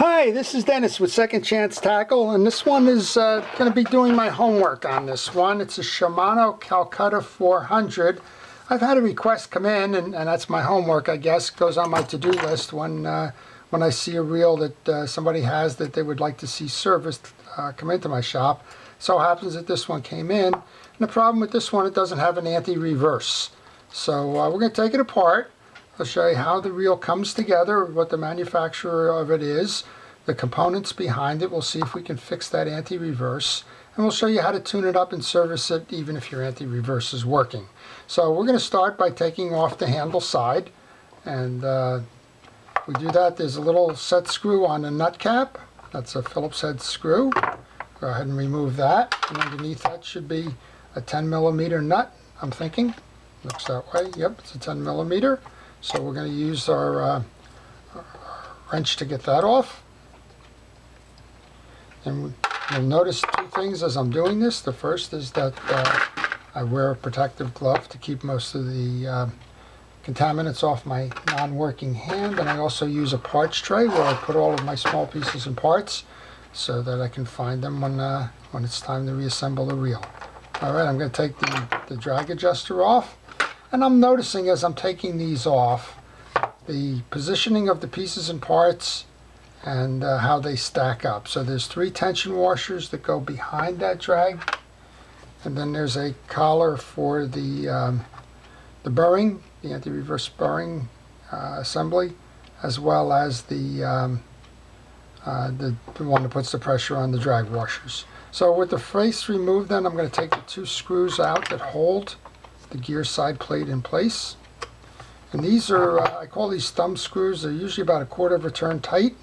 Hi, this is Dennis with Second Chance Tackle, and this one is going to be doing my homework on this one. It's a Shimano Calcutta 400. I've had a request come in, and that's my homework, I guess. It goes on my to-do list when I see a reel that somebody has that they would like to see serviced come into my shop. So it happens that this one came in, and the problem with this one, it doesn't have an anti-reverse. So we're going to take it apart. I'll show you how the reel comes together, what the manufacturer of it is, the components behind it. We'll see if we can fix that anti-reverse, and we'll show you how to tune it up and service it even if your anti-reverse is working. So we're going to start by taking off the handle side, and we do that. There's a little set screw on the nut cap. That's a Phillips head screw. Go ahead and remove that, and underneath that should be a 10mm nut, I'm thinking. Looks that way. Yep, it's a 10mm. So we're going to use our wrench to get that off. And you'll notice two things as I'm doing this. The first is that I wear a protective glove to keep most of the contaminants off my non-working hand. And I also use a parts tray where I put all of my small pieces and parts so that I can find them when it's time to reassemble the reel. All right, I'm going to take the drag adjuster off. And I'm noticing as I'm taking these off, the positioning of the pieces and parts and how they stack up. So there's 3 tension washers that go behind that drag. And then there's a collar for the burring, the anti-reverse burring assembly, as well as the one that puts the pressure on the drag washers. So with the face removed, then I'm going to take the 2 screws out that hold the gear side plate in place. And these are, I call these thumb screws. They're usually about 1/4 of a turn tight.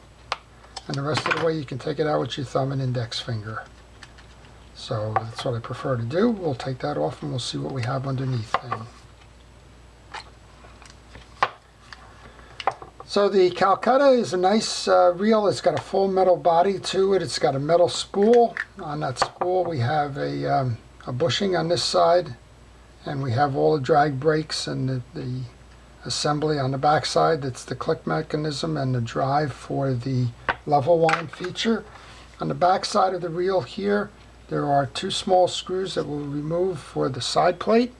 And the rest of the way you can take it out with your thumb and index finger. So that's what I prefer to do. We'll take that off and we'll see what we have underneath then. So the Calcutta is a nice reel. It's got a full metal body to it. It's got a metal spool. On that spool we have a bushing on this side. And we have all the drag brakes and the assembly on the back side. That's the click mechanism and the drive for the level wind feature. On the back side of the reel here, there are 2 small screws that we'll remove for the side plate.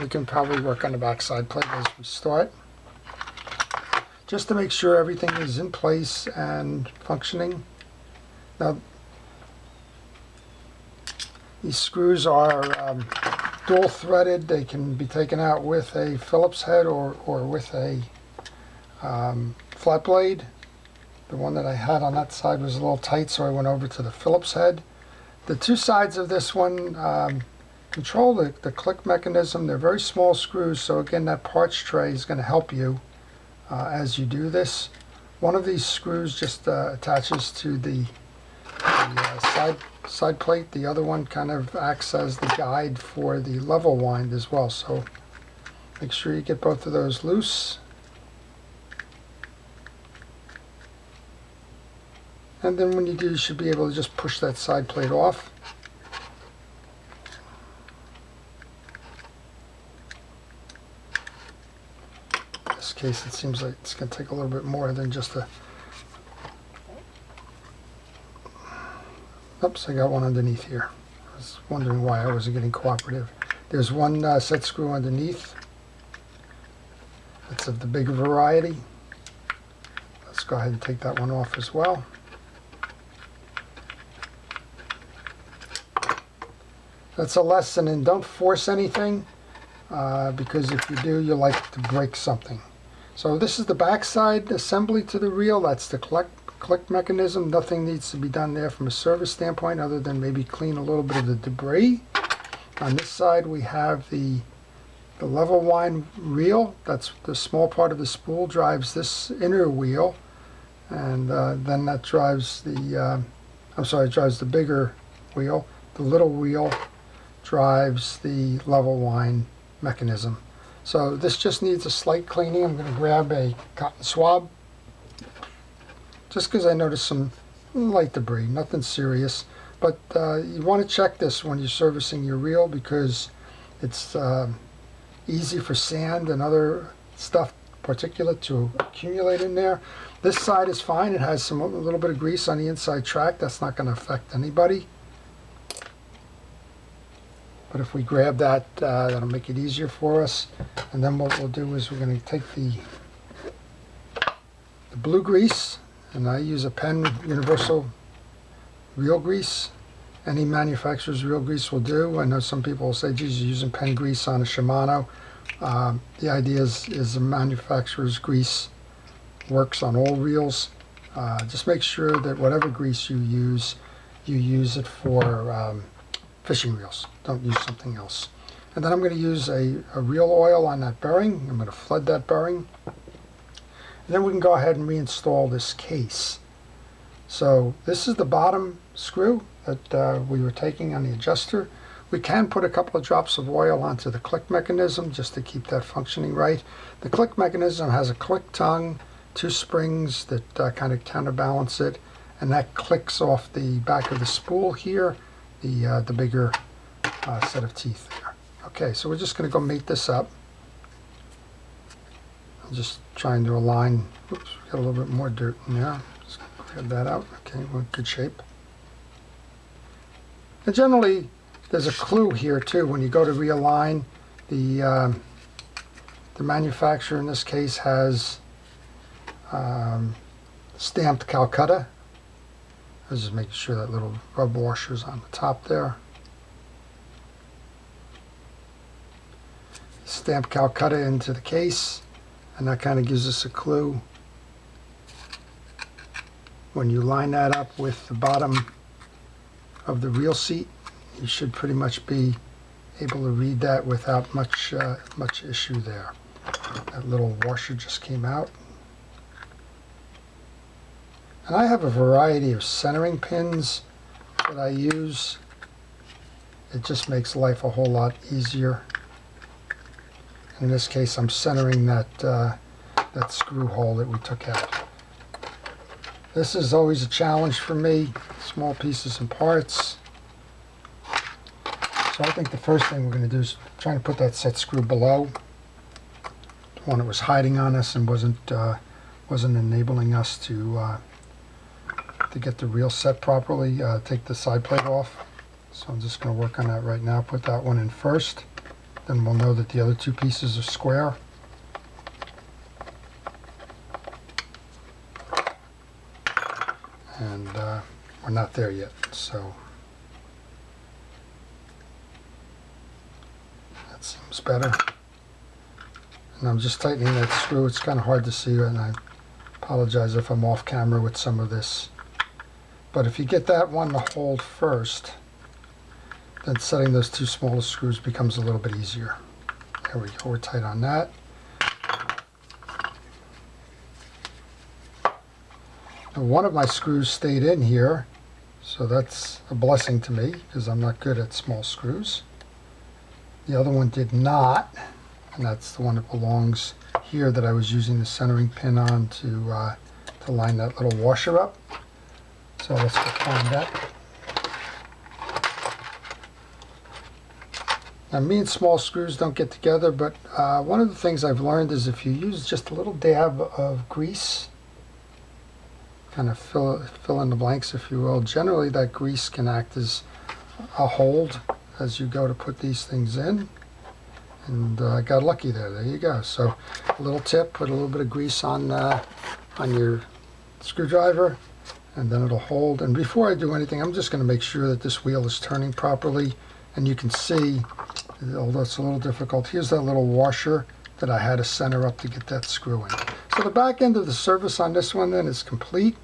We can probably work on the back side plate as we start, just to make sure everything is in place and functioning. Now, these screws are dual threaded. They can be taken out with a Phillips head or with a flat blade. The one that I had on that side was a little tight, so I went over to the Phillips head. The 2 sides of this one control the click mechanism. They're very small screws, so again that parts tray is going to help you as you do this. One of these screws just attaches to the side plate. The other one kind of acts as the guide for the level wind as well. So make sure you get both of those loose. And then when you do, you should be able to just push that side plate off. In this case, it seems like it's going to take a little bit more than just a... Oops, I got one underneath here. I was wondering why I wasn't getting cooperative. There's one set screw underneath. It's of the bigger variety. Let's go ahead and take that one off as well. That's a lesson in don't force anything, because if you do, you'll like to break something. So this is the backside assembly to the reel. That's the click mechanism. Nothing needs to be done there from a service standpoint other than maybe clean a little bit of the debris. On this side we have the level wind reel. That's the small part of the spool drives this inner wheel, and then that drives the drives the bigger wheel. The little wheel drives the level wind mechanism. So this just needs a slight cleaning. I'm going to grab a cotton swab just because I noticed some light debris, nothing serious. But you want to check this when you're servicing your reel because it's easy for sand and other stuff particulate to accumulate in there. This side is fine. It has a little bit of grease on the inside track. That's not going to affect anybody. But if we grab that, that'll make it easier for us. And then what we'll do is we're going to take the blue grease, and I use a Penn Universal Real Grease. Any manufacturer's real grease will do. I know some people will say, geez, you're using Penn grease on a Shimano. The idea is the manufacturer's grease works on all reels. Just make sure that whatever grease you use it for fishing reels. Don't use something else. And then I'm going to use a reel oil on that bearing. I'm going to flood that bearing. And then we can go ahead and reinstall this case. So this is the bottom screw that we were taking on the adjuster. We can put a couple of drops of oil onto the click mechanism just to keep that functioning right. The click mechanism has a click tongue, 2 springs that kind of counterbalance it, and that clicks off the back of the spool here, the bigger set of teeth there. Okay, so we're just going to go mate this up. I'm just trying to align. Oops, we got a little bit more dirt in there. Just clear that out. Okay, we're in good shape. And generally, there's a clue here too. When you go to realign, the manufacturer in this case has stamped Calcutta. I was just making sure that little rub washer's on the top there. Stamp Calcutta into the case, and that kind of gives us a clue. When you line that up with the bottom of the reel seat, you should pretty much be able to read that without much issue there. That little washer just came out. And I have a variety of centering pins that I use. It just makes life a whole lot easier. In this case, I'm centering that screw hole that we took out. This is always a challenge for me, small pieces and parts. So I think the first thing we're going to do is try to put that set screw below, the one that was hiding on us and wasn't enabling us to get the reel set properly, take the side plate off. So I'm just going to work on that right now, put that one in first. Then we'll know that the other 2 pieces are square. And we're not there yet, so that seems better. And I'm just tightening that screw. It's kind of hard to see, and I apologize if I'm off camera with some of this. But if you get that one to hold first, then setting those 2 smallest screws becomes a little bit easier. There we go, we're tight on that. Now, one of my screws stayed in here, so that's a blessing to me because I'm not good at small screws. The other one did not, and that's the one that belongs here that I was using the centering pin on to line that little washer up. So let's go find that. Now, me and small screws don't get together, but one of the things I've learned is if you use just a little dab of grease, kind of fill in the blanks, if you will, generally that grease can act as a hold as you go to put these things in. And I got lucky there. There you go. So a little tip, put a little bit of grease on your screwdriver, and then it'll hold. And before I do anything, I'm just going to make sure that this wheel is turning properly. And you can see, although it's a little difficult, here's that little washer that I had to center up to get that screw in. So the back end of the surface on this one then is complete.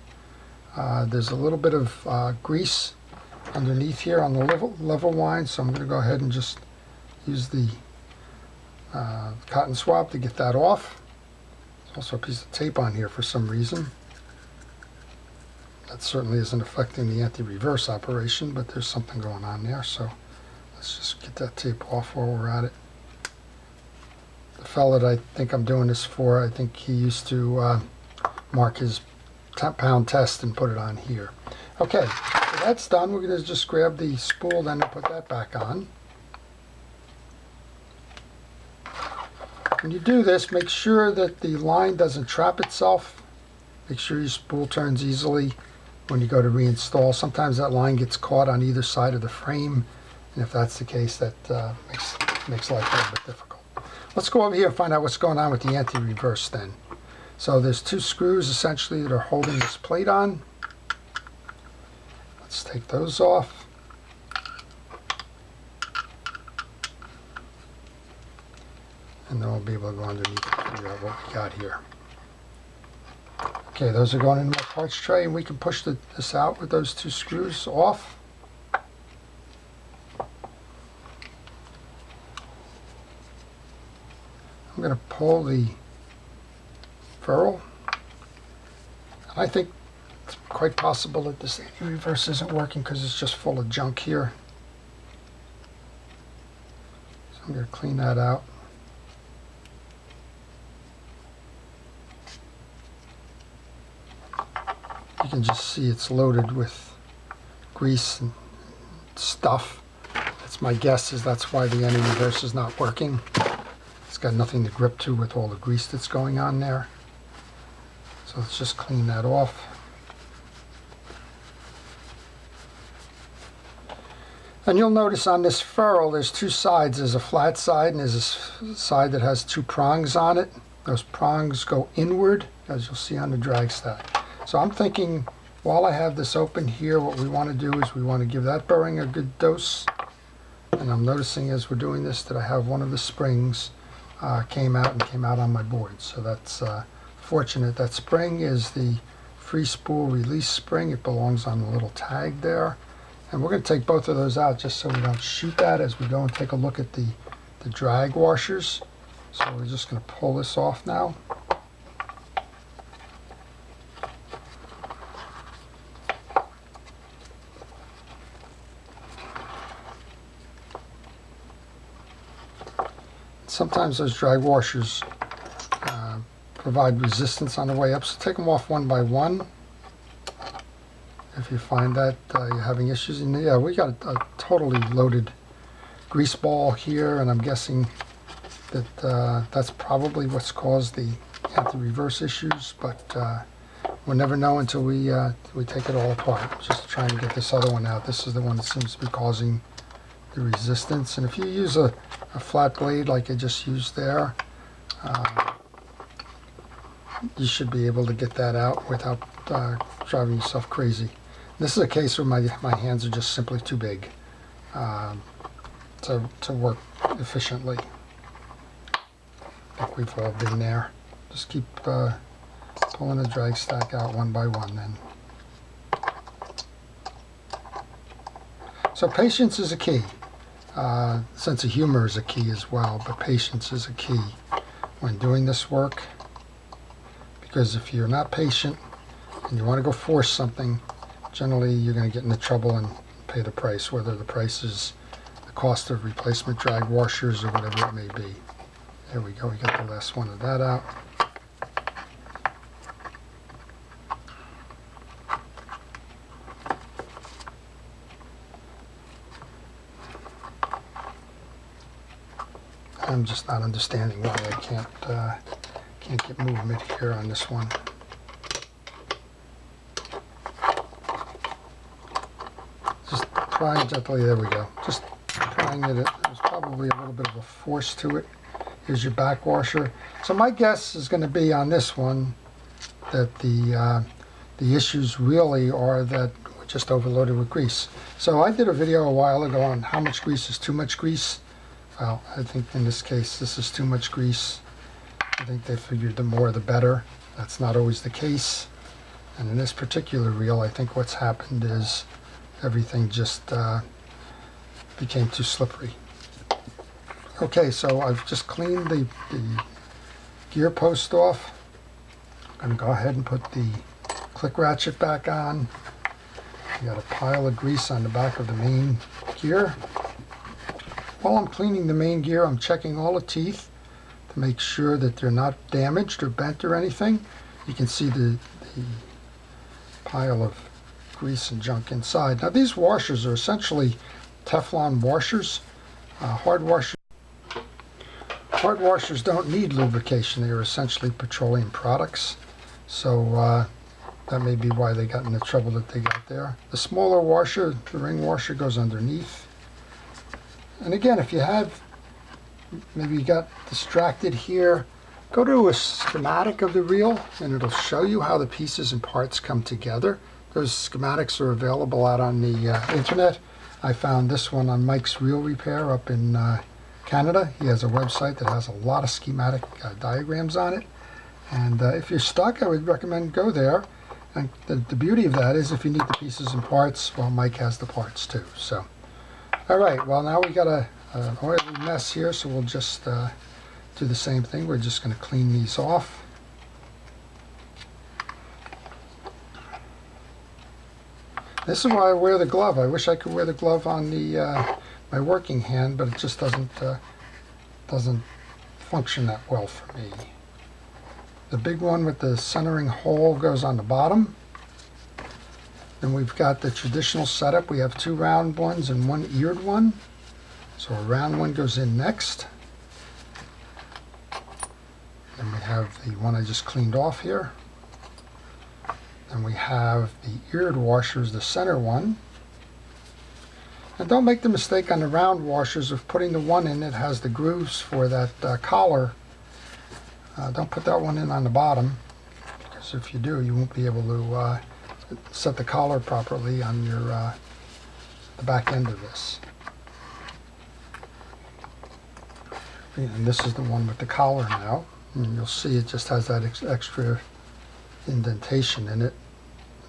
There's a little bit of grease underneath here on the level line, so I'm going to go ahead and just use the cotton swab to get that off. There's also a piece of tape on here for some reason. That certainly isn't affecting the anti-reverse operation, but there's something going on there, so let's just get that tape off while we're at it. The fellow that I think I'm doing this for, I think he used to mark his pound test and put it on here. Okay, so that's done. We're going to just grab the spool then and put that back on. When you do this, make sure that the line doesn't trap itself. Make sure your spool turns easily when you go to reinstall. Sometimes that line gets caught on either side of the frame, and if that's the case, that makes life a little bit difficult. Let's go over here and find out what's going on with the anti-reverse then. So there's two screws essentially that are holding this plate on. Let's take those off. And then we'll be able to go underneath and figure out what we got here. Okay, those are going into my parts tray, and we can push this out with those two screws off. I'm going to pull the ferrule. I think it's quite possible that this anti-reverse isn't working because it's just full of junk here. So I'm going to clean that out. You can just see it's loaded with grease and stuff. That's my guess, is that's why the anti-reverse is not working. It's got nothing to grip to with all the grease that's going on there. So let's just clean that off. And you'll notice on this ferrule there's two sides. There's a flat side and there's a side that has two prongs on it. Those prongs go inward, as you'll see on the drag stack. So I'm thinking, while I have this open here, what we want to do is we want to give that bearing a good dose. And I'm noticing as we're doing this that I have one of the springs came out on my board. So that's fortunate. That spring is the free spool release spring. It belongs on the little tag there. And we're going to take both of those out just so we don't shoot that as we go and take a look at the drag washers. So we're just going to pull this off now. Sometimes those drag washers provide resistance on the way up, so take them off one by one if you find that you're having issues. And yeah, we got a totally loaded grease ball here, and I'm guessing that that's probably what's caused the anti-reverse issues, but we'll never know until we take it all apart. Just trying to get this other one out. This is the one that seems to be causing the resistance. And if you use a flat blade like I just used there, you should be able to get that out without driving yourself crazy. This is a case where my hands are just simply too big to work efficiently. I think we've all been there. Just keep pulling the drag stack out one by one then. So patience is a key. Sense of humor is a key as well, but patience is a key when doing this work, because if you're not patient and you want to go force something, generally you're going to get into trouble and pay the price, whether the price is the cost of replacement drag washers or whatever it may be. There we go, we got the last one of that out. I'm just not understanding why I can't get movement here on this one. Just prying gently, there we go. Just prying it, there's probably a little bit of a force to it. Here's your back washer. So my guess is going to be on this one that the issues really are that we're just overloaded with grease. So I did a video a while ago on how much grease is too much grease. Well, I think in this case, this is too much grease. I think they figured the more the better. That's not always the case. And in this particular reel, I think what's happened is everything just became too slippery. Okay, so I've just cleaned the gear post off. I'm going to go ahead and put the click ratchet back on. You got a pile of grease on the back of the main gear. While I'm cleaning the main gear, I'm checking all the teeth to make sure that they're not damaged or bent or anything. You can see the pile of grease and junk inside. Now these washers are essentially Teflon washers, hard washers. Part washers don't need lubrication. They are essentially petroleum products. So that may be why they got in the trouble that they got there. The smaller washer, the ring washer, goes underneath. And again, if you have, maybe you got distracted here, go to a schematic of the reel and it'll show you how the pieces and parts come together. Those schematics are available out on the internet. I found this one on Mike's Reel Repair up in Canada. He has a website that has a lot of schematic diagrams on it. And if you're stuck, I would recommend go there. And the beauty of that is if you need the pieces and parts, well, Mike has the parts too. So, all right, well, now we got an oily mess here, so we'll just do the same thing. We're just going to clean these off. This is why I wear the glove. I wish I could wear the glove on the my working hand, but it just doesn't function that well for me. The big one with the centering hole goes on the bottom. Then we've got the traditional setup. We have 2 round ones and 1 eared one. So a round one goes in next. Then we have the one I just cleaned off here. Then we have the eared washers, the center one. And don't make the mistake on the round washers of putting the one in that has the grooves for that collar. Don't put that one in on the bottom, because if you do, you won't be able to set the collar properly on your the back end of this. And this is the one with the collar now. And you'll see it just has that extra indentation in it.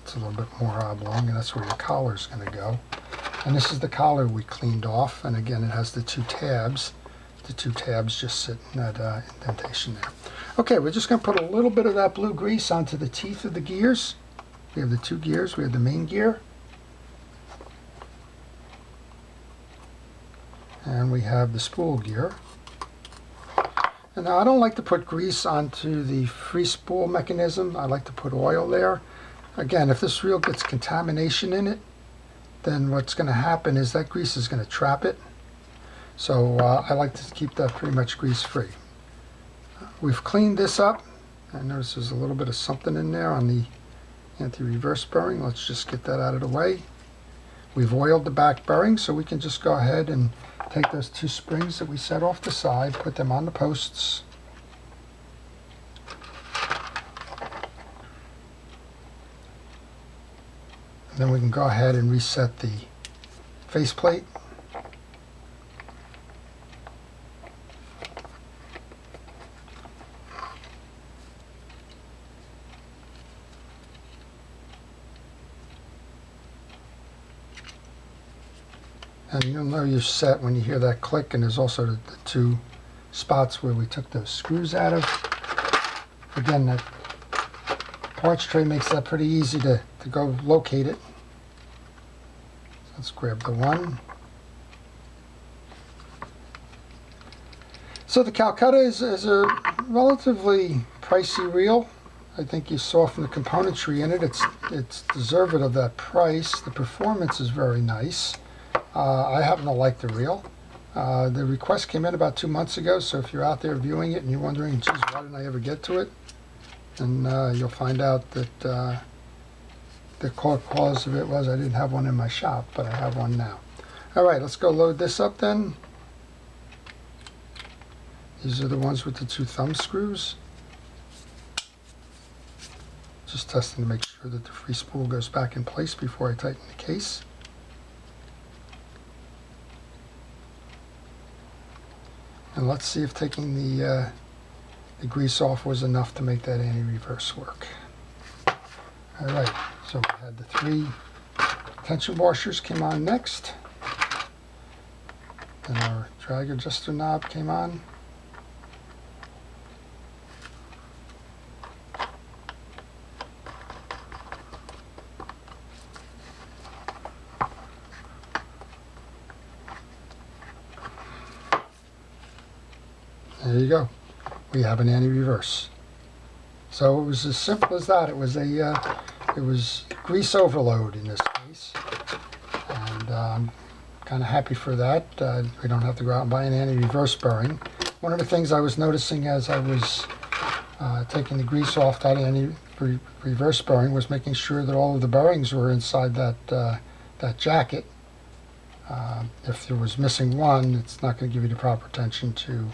It's a little bit more oblong, and that's where your collar is going to go. And this is the collar we cleaned off, and again, it has the 2 tabs. The 2 tabs just sit in that indentation there. Okay, we're just going to put a little bit of that blue grease onto the teeth of the gears. We have the 2 gears. We have the main gear. And we have the spool gear. And now I don't like to put grease onto the free spool mechanism. I like to put oil there. Again, if this reel gets contamination in it, then what's going to happen is that grease is going to trap it. So I like to keep that pretty much grease free. We've cleaned this up. I notice there's a little bit of something in there on the anti-reverse bearing. Let's just get that out of the way. We've oiled the back bearing, so we can just go ahead and take those 2 springs that we set off the side, put them on the posts. And then we can go ahead and reset the faceplate. And you'll know you're set when you hear that click, and there's also the 2 spots where we took those screws out of. Again, that parts tray makes that pretty easy to go locate it. So let's grab the one. So the Calcutta is a relatively pricey reel. I think you saw from the componentry in it, it's deserving of that price. The performance is very nice. I happen to like the reel. The request came in about 2 months ago, so if you're out there viewing it and you're wondering, geez, why didn't I ever get to it? Then you'll find out that the cause of it was I didn't have one in my shop, but I have one now. All right, let's go load this up then. These are the ones with the 2 thumb screws. Just testing to make sure that the free spool goes back in place before I tighten the case. And let's see if taking the grease off was enough to make that anti-reverse work. All right, so we had the 3 tension washers came on next. Then our drag adjuster knob came on. There you go. We have an anti-reverse. So it was as simple as that. It was grease overload in this case, and I'm kind of happy for that. We don't have to go out and buy an anti-reverse bearing. One of the things I was noticing as I was taking the grease off that reverse bearing was making sure that all of the bearings were inside that jacket. If there was missing one, it's not going to give you the proper attention to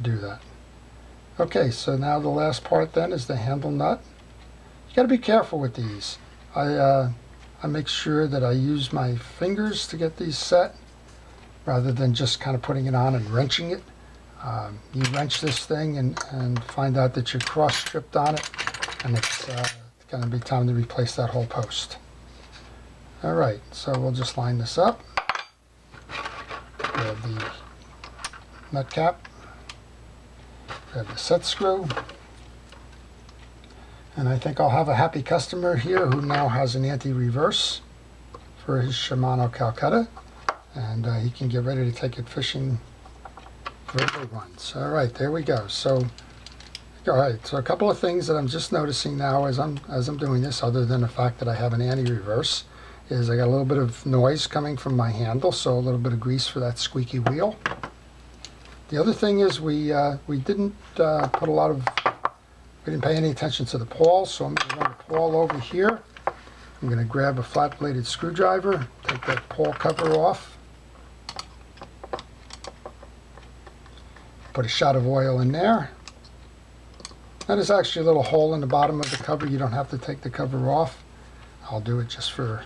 do that. Okay, so now the last part then is the handle nut. You got to be careful with these. I make sure that I use my fingers to get these set rather than just kind of putting it on and wrenching it. You wrench this thing and find out that you're cross-stripped on it, and it's going to be time to replace that whole post. All right, so we'll just line this up. Grab the nut cap, grab the set screw, and I think I'll have a happy customer here who now has an anti-reverse for his Shimano Calcutta, and he can get ready to take it fishing for the big ones. All right, there we go. So, all right, so a couple of things that I'm just noticing now as I'm doing this, other than the fact that I have an anti-reverse, is I got a little bit of noise coming from my handle, so a little bit of grease for that squeaky wheel. The other thing is we didn't we didn't pay any attention to the pawl, so I'm going to run the pawl over here. I'm going to grab a flat-bladed screwdriver, take that pawl cover off, put a shot of oil in there. Now there's actually a little hole in the bottom of the cover. You don't have to take the cover off. I'll do it just for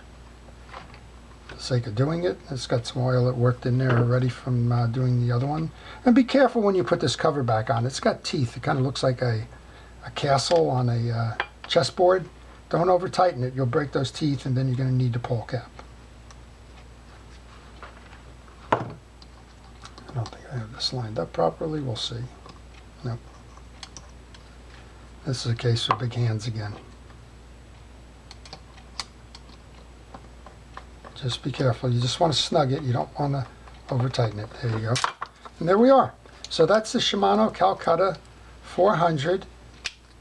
the sake of doing it. It's got some oil that worked in there already from doing the other one. And be careful when you put this cover back on. It's got teeth. It kind of looks like a castle on a chessboard. Don't over tighten it. You'll break those teeth, and then you're going to need the pole cap. I don't think I have this lined up properly. We'll see. Nope. This is a case for big hands again. Just be careful. You just want to snug it. You don't want to over tighten it. There you go. And there we are. So that's the Shimano Calcutta 400.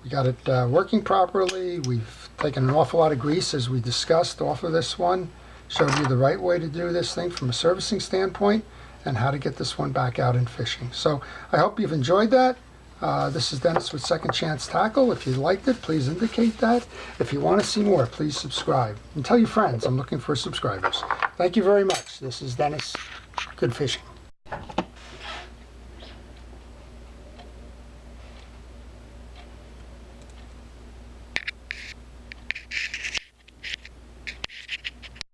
We got it working properly. We've taken an awful lot of grease, as we discussed, off of this one. Showed you the right way to do this thing from a servicing standpoint and how to get this one back out in fishing. So I hope you've enjoyed that. This is Dennis with Second Chance Tackle. If you liked it, please indicate that. If you want to see more, please subscribe. And tell your friends I'm looking for subscribers. Thank you very much. This is Dennis. Good fishing.